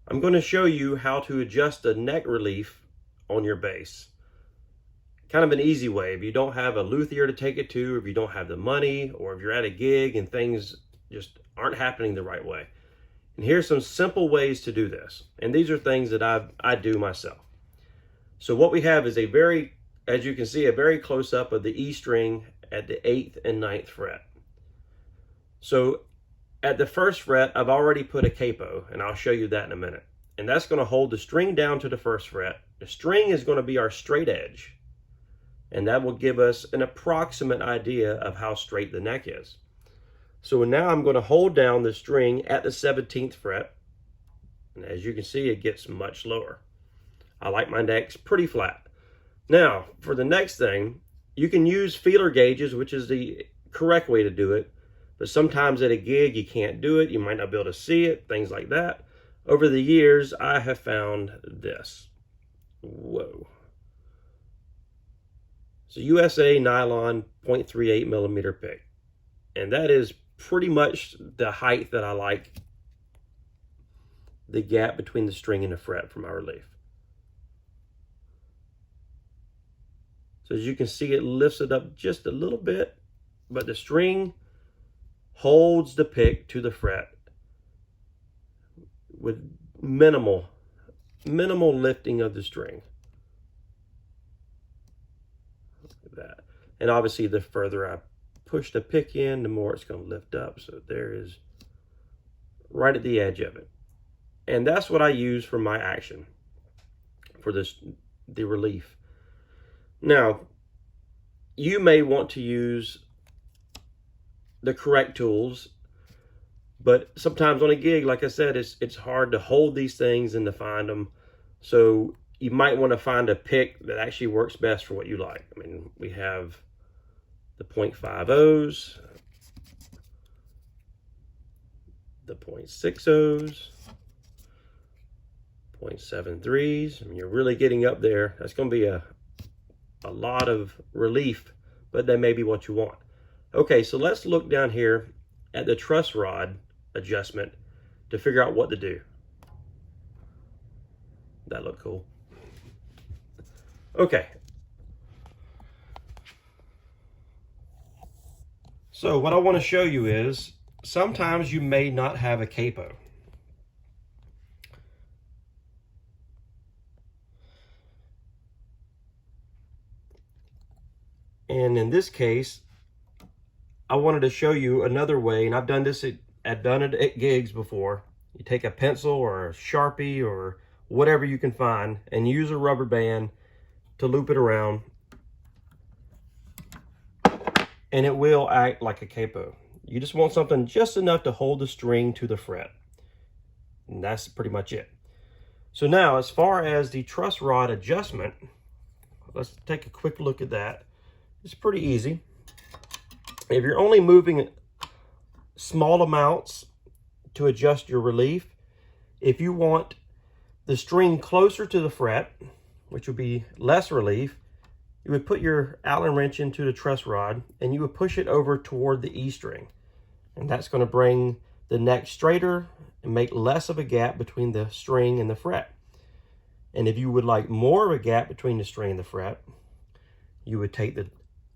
I'm going to show you how to adjust the neck relief on your bass. Kind of an easy way. If you don't have a luthier to take it to, or if you don't have the money, or if you're at a gig and things just aren't happening the right way. And here's some simple ways to do this. And these are things that I do myself. So what we have is a very, as you can see, a very close up of the E string at the 8th and 9th fret. So at the 1st fret, I've already put a capo, and I'll show you that in a minute. And that's going to hold the string down to the 1st fret. The string is going to be our straight edge, and that will give us an approximate idea of how straight the neck is. So now I'm going to hold down the string at the 17th fret, and as you can see, it gets much lower. I like my necks pretty flat. Now, for the next thing, you can use feeler gauges, which is the correct way to do it. But sometimes at a gig, you can't do it. You might not be able to see it, things like that. Over the years, I have found this. Whoa. It's a USA nylon 0.38 millimeter pick. And that is pretty much the height that I like the gap between the string and the fret for my relief. So as you can see, it lifts it up just a little bit, but the string holds the pick to the fret with minimal lifting of the string. Look at that. And obviously the further I push the pick in, the more it's going to lift up. So there is right at the edge of it. And that's what I use for my action, for the relief. Now, you may want to use the correct tools, but sometimes on a gig, like I said, it's hard to hold these things and to find them. So you might want to find a pick that actually works best for what you like. I mean, we have the 0.50s, the 0.60s, 0.73s. I mean, you're really getting up there. That's going to be a lot of relief, but that may be what you want. Okay, so let's look down here at the truss rod adjustment to figure out what to do. That looked cool. Okay. So what I want to show you is sometimes you may not have a capo. And in this case, I wanted to show you another way, and I've done this at gigs before. You take a pencil or a Sharpie or whatever you can find and use a rubber band to loop it around, and it will act like a capo. You just want something just enough to hold the string to the fret, and that's pretty much it. So now, as far as the truss rod adjustment, let's take a quick look at that. It's pretty easy. If you're only moving small amounts to adjust your relief, if you want the string closer to the fret, which would be less relief, you would put your Allen wrench into the truss rod and you would push it over toward the E string. And that's going to bring the neck straighter and make less of a gap between the string and the fret. And if you would like more of a gap between the string and the fret, you would take the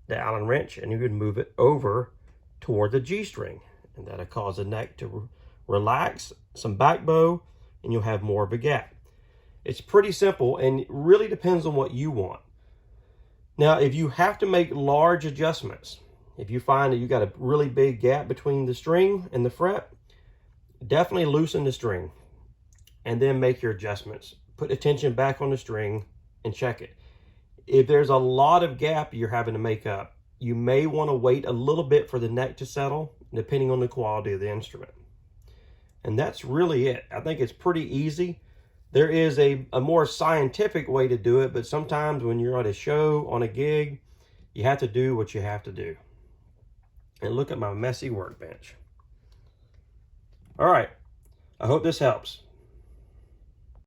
Allen wrench and you would move it over toward the G string, and that'll cause the neck to relax, some back bow, and you'll have more of a gap. It's pretty simple, and it really depends on what you want. Now, if you have to make large adjustments, if you find that you got a really big gap between the string and the fret, definitely loosen the string and then make your adjustments. Put the tension back on the string and check it. If there's a lot of gap you're having to make up, you may want to wait a little bit for the neck to settle, depending on the quality of the instrument. And that's really it. I think it's pretty easy. There is a more scientific way to do it, but sometimes when you're at a show, on a gig, you have to do what you have to do. And look at my messy workbench. All right, I hope this helps.